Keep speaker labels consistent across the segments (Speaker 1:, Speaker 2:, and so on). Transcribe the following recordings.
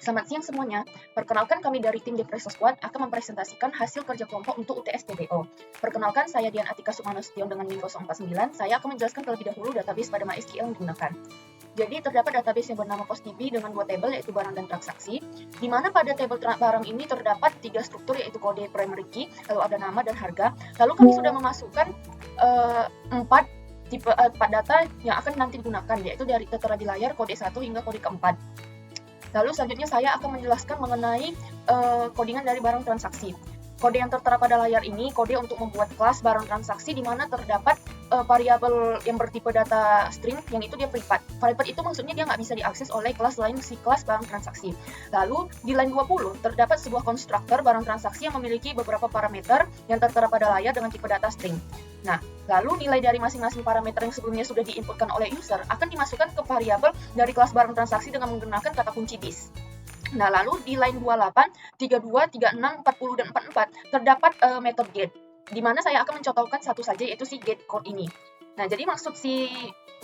Speaker 1: Selamat siang semuanya. Perkenalkan kami dari tim Depresso Squad akan mempresentasikan hasil kerja kelompok untuk UTS PBO. Perkenalkan saya Dian Atika Sumanustion dengan NIM 049. Saya akan menjelaskan terlebih dahulu database pada MySQL yang digunakan. Jadi terdapat database yang bernama PostDB dengan dua tabel yaitu barang dan transaksi, di mana pada tabel barang ini terdapat tiga struktur yaitu kode primary key, lalu ada nama dan harga. Lalu kami sudah memasukkan empat tipe data yang akan nanti digunakan, yaitu dari tertera di layar kode 1 hingga kode keempat. Lalu selanjutnya saya akan menjelaskan mengenai codingan dari barang transaksi. Kode yang tertera pada layar ini kode untuk membuat kelas barang transaksi di mana terdapat variabel yang bertipe data string yang itu dia private. Private itu maksudnya dia nggak bisa diakses oleh kelas lain si kelas barang transaksi. Lalu di line 20 terdapat sebuah konstruktor barang transaksi yang memiliki beberapa parameter yang tertera pada layar dengan tipe data string. Nah, lalu nilai dari masing-masing parameter yang sebelumnya sudah diinputkan oleh user akan dimasukkan ke variabel dari kelas barang transaksi dengan menggunakan kata kunci this. Nah, lalu di line 28, 32, 36, 40, dan 44 terdapat method get, di mana saya akan mencontohkan satu saja yaitu si get code ini. Nah, jadi maksud si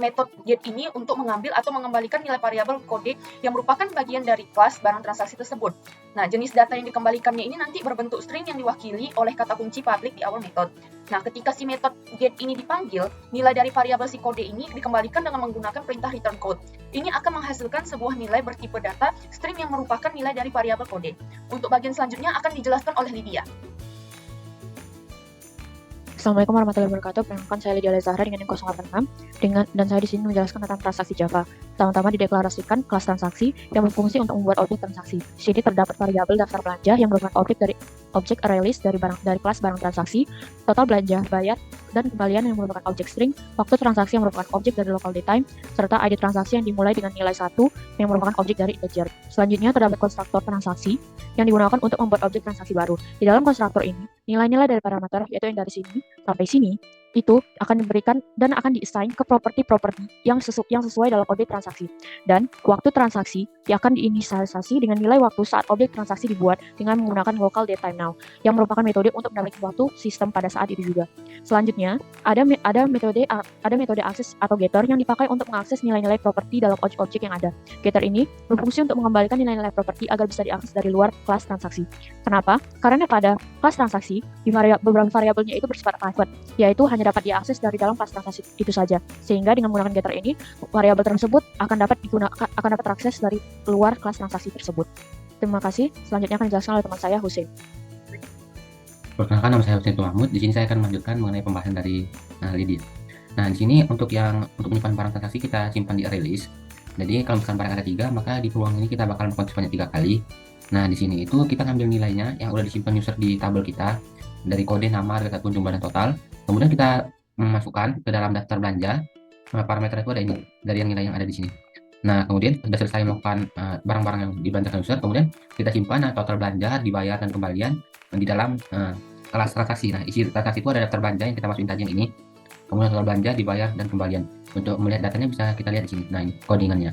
Speaker 1: method get ini untuk mengambil atau mengembalikan nilai variabel kode yang merupakan bagian dari kelas barang transaksi tersebut. Nah, jenis data yang dikembalikannya ini nanti berbentuk string yang diwakili oleh kata kunci public di awal metode. Nah, ketika si method get ini dipanggil, nilai dari variabel si kode ini dikembalikan dengan menggunakan perintah return code. Ini akan menghasilkan sebuah nilai bertipe data string yang merupakan nilai dari variabel kode. Untuk bagian selanjutnya akan dijelaskan oleh Lydia.
Speaker 2: Assalamualaikum warahmatullahi wabarakatuh. Perkenalkan saya Lydia Zahra dengan NIM 086 dan saya di sini menjelaskan tentang transaksi Java. Pertama-tama dideklarasikan kelas transaksi yang berfungsi untuk membuat objek transaksi. Di sini terdapat variabel daftar belanja yang merupakan objek release dari kelas barang transaksi, total belanja, bayar, dan kembalian yang merupakan objek string, waktu transaksi yang merupakan objek dari local datetime, serta ID transaksi yang dimulai dengan nilai 1 yang merupakan objek dari integer. Selanjutnya terdapat konstruktor transaksi yang digunakan untuk membuat objek transaksi baru. Di dalam konstruktor ini, nilai-nilai dari parameter, yaitu yang dari sini sampai sini, itu akan diberikan dan akan di-assign ke properti-properti yang sesuai dalam objek transaksi. Dan waktu transaksi akan diinisialisasi dengan nilai waktu saat objek transaksi dibuat dengan menggunakan local datetime now, yang merupakan metode untuk mendapatkan waktu sistem pada saat itu juga. Selanjutnya, ada metode akses atau getter yang dipakai untuk mengakses nilai-nilai properti dalam objek-objek yang ada. Getter ini berfungsi untuk mengembalikan nilai-nilai properti agar bisa diakses dari luar kelas transaksi. Kenapa? Karena pada kelas transaksi, beberapa variabelnya itu bersifat private, yaitu hanya dapat diakses dari dalam kelas transaksi itu saja. Sehingga dengan menggunakan getter ini, variabel tersebut akan dapat terakses dari luar kelas transaksi tersebut. Terima kasih. Selanjutnya akan dijelaskan oleh teman saya, Hussein.
Speaker 3: Perkenalkan, nama saya Hussein Mahmud. Di sini saya akan melanjutkan mengenai pembahasan dari Lydia. Nah, di sini untuk menyimpan barang transaksi kita simpan di release. Jadi kalau misalkan barang ada 3, maka di ruang ini kita bakal melakukan sebanyak 3 kali. Nah, di sini itu kita ngambil nilainya yang udah disimpan user di tabel kita dari kode, nama, harga, satuan, jumlah, dan total. Kemudian kita memasukkan ke dalam daftar belanja. Parameter itu ada ini dari nilai yang ada di sini. Nah, kemudian sudah selesai melakukan barang-barang yang dibelanjakan user, kemudian kita simpan total belanja, dibayar, dan kembalian di dalam kelas transaksi. Nah, isi transaksi itu ada daftar belanja yang kita masukin tadi yang ini, kemudian total belanja, dibayar, dan kembalian. Untuk melihat datanya bisa kita lihat di sini. Nah, ini codingannya.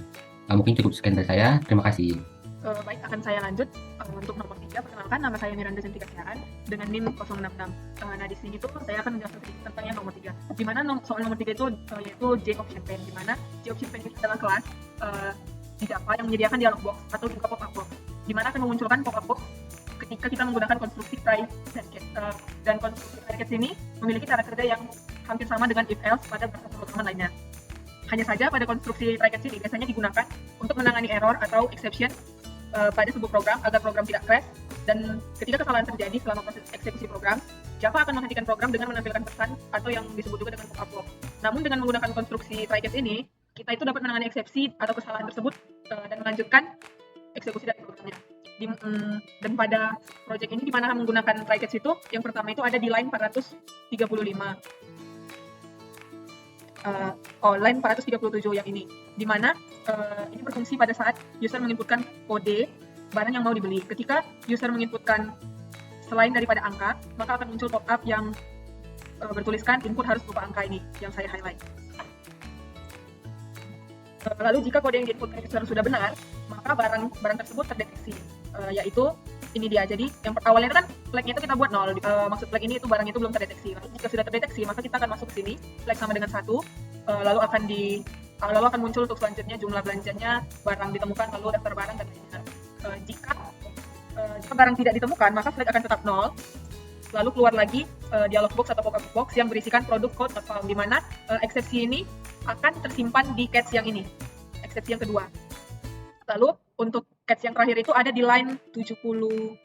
Speaker 3: Mungkin cukup sekian dari saya. Terima kasih.
Speaker 1: Baik, akan saya lanjut untuk nomor 3. Perkenalkan, nama saya Miranda Zentika Siaran dengan NIM 066. Nah, di sini tuh saya akan menjelaskan sedikit tentang yang nomor 3. Di mana soal nomor 3 itu yaitu J of Champagne, di mana J of Champagne itu adalah kelas di Java yang menyediakan dialog box atau juga pop-up box, di mana akan memunculkan pop-up box ketika kita menggunakan konstruksi try catch. Dan konstruksi try catch ini memiliki cara kerja yang hampir sama dengan if else pada bahasa pemrograman lainnya. Hanya saja pada konstruksi try catch ini biasanya digunakan untuk menangani error atau exception pada sebuah program agar program tidak crash, dan ketika kesalahan terjadi selama proses eksekusi program, Java akan menghentikan program dengan menampilkan pesan atau yang disebut juga dengan pop-up box. Namun dengan menggunakan konstruksi try catch ini, kita itu dapat menangani eksepsi atau kesalahan tersebut dan melanjutkan eksekusi dari programnya. Dan pada project ini di mana menggunakan try catch itu, yang pertama itu ada di line 435. Line 437 yang ini, di mana ini berfungsi pada saat user menginputkan kode barang yang mau dibeli. Ketika user menginputkan selain daripada angka, maka akan muncul pop-up yang bertuliskan input harus berupa angka ini, yang saya highlight. Lalu jika kode yang diinputkan user sudah benar, maka barang tersebut terdeteksi, yaitu ini dia. Jadi yang awalnya itu kan flagnya itu kita buat 0, maksud flag ini itu barang itu belum terdeteksi. Lalu jika sudah terdeteksi, maka kita akan masuk ke sini, flag sama dengan 1, lalu akan muncul untuk selanjutnya jumlah belanjanya, barang ditemukan, lalu daftar barang, dan lainnya.
Speaker 4: Jika barang tidak ditemukan, maka flag akan tetap 0. Lalu keluar lagi dialog box atau pop-up box yang berisikan produk code not found, di mana eksepsi ini akan tersimpan di catch yang ini, eksepsi yang kedua. Lalu untuk catch yang terakhir itu ada di line 76,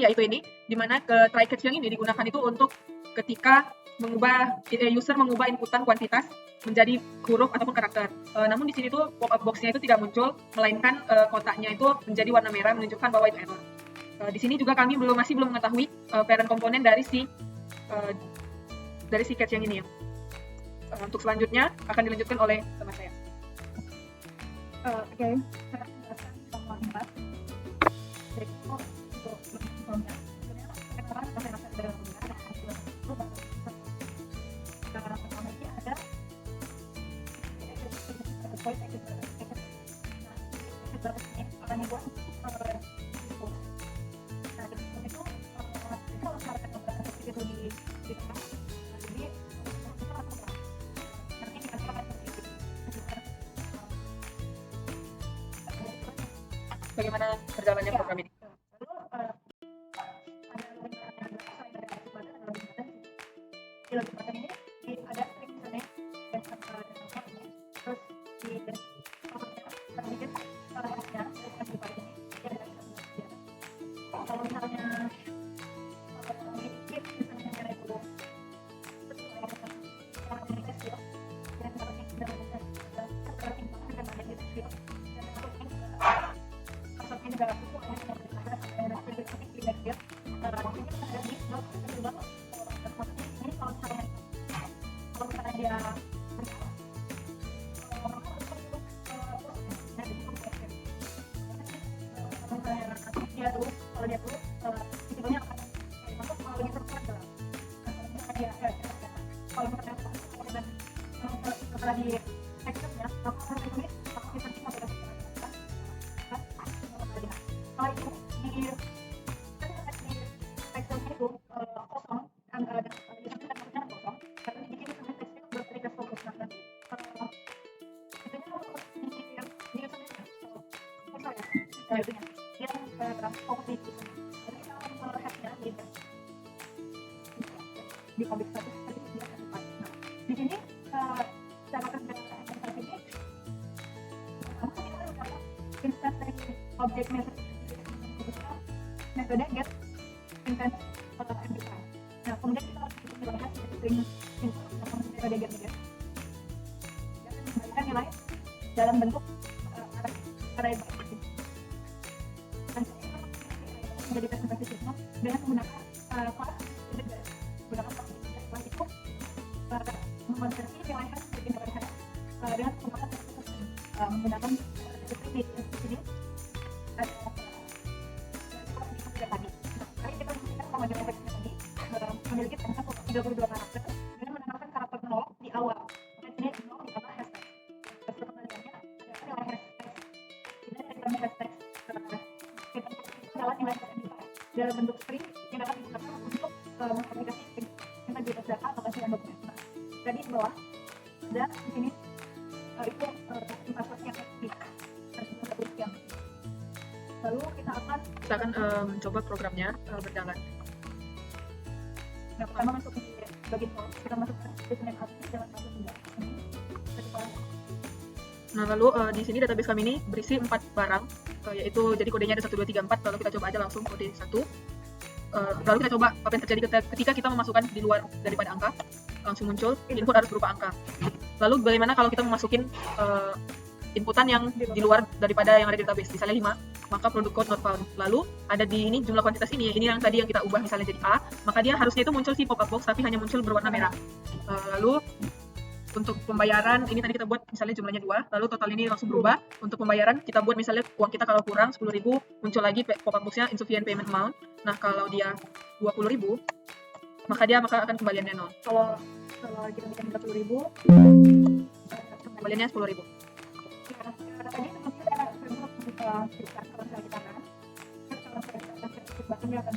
Speaker 4: yaitu ini, di mana try catch yang ini digunakan itu untuk ketika user mengubah inputan kuantitas menjadi huruf ataupun karakter. Namun di sini tuh pop-up box-nya itu tidak muncul, melainkan kotaknya itu menjadi warna merah menunjukkan bahwa itu error. Di sini juga kami masih belum mengetahui parent komponen dari si catch yang ini ya. Untuk selanjutnya akan dilanjutkan oleh teman saya.
Speaker 5: Oke, saya akan jelaskan tentang formulas. Jadi itu untuk lebih simpelnya, sebenarnya perkenalan sampai rasa dalam formulas ada dua pertama ini ada voice exit. Nah, ini akan dibuat
Speaker 4: bagaimana berjalannya program ini.
Speaker 5: Kalau misalnya di komik satu di sini cara kerja ini instance object message metode get instance md5. Nah kemudian kita harus melihat string input metode get dan memberikan nilai dalam bentuk array byte. Dan menjadi presentasi signal dengan menggunakan kelas integer. Kelas itu mengonversi nilai hash menjadi nilai hash dengan menggunakan string di sini ada tadi. Nah, kita menggunakan pembagian efeknya tadi memiliki tanggal 32 karakter dengan menambahkan karakter 0 di awal. Dan sini 0 ditambah hashtag. Terus kembaliannya adalah nilai hashtag. Ini dari hashtag kita adalah nilai hashtag dalam bentuk string yang dapat digunakan untuk mengaplikasi integritas data atau hasil dokumen. Nah, jadi di bawah ada di sini itu password yang aktif dan sekian. Lalu kita akan
Speaker 4: mencoba programnya berjalan.
Speaker 5: Nah, pertama masuk di bagian form, kita masukkan dokumen aktif dalam masuk ini.
Speaker 4: Nah, lalu di sini database kami ini berisi 4 barang, yaitu jadi kodenya ada 1, 2, 3, 4. Lalu kita coba aja langsung kode 1. Lalu kita coba apa yang terjadi ketika kita memasukkan di luar daripada angka, langsung muncul input harus berupa angka. Lalu bagaimana kalau kita memasukin inputan yang di luar daripada yang ada di database, misalnya 5, maka produk code not found. Lalu ada di ini jumlah kuantitas ini yang tadi yang kita ubah misalnya jadi A, maka dia harusnya itu muncul si pop-up box tapi hanya muncul berwarna merah. Lalu untuk pembayaran ini tadi kita buat misalnya jumlahnya 2, lalu total ini langsung berubah. Untuk pembayaran kita buat misalnya uang kita kalau kurang 10.000, muncul lagi pop-up box-nya insufficient payment amount. Nah, kalau dia 20.000, maka akan kembaliannya 0.
Speaker 5: Kalau kita bikin 30.000,
Speaker 4: kembaliannya 10.000.
Speaker 5: tadi seperti kita bisa kalau misalnya kita kan, kalau saya bahkan dia akan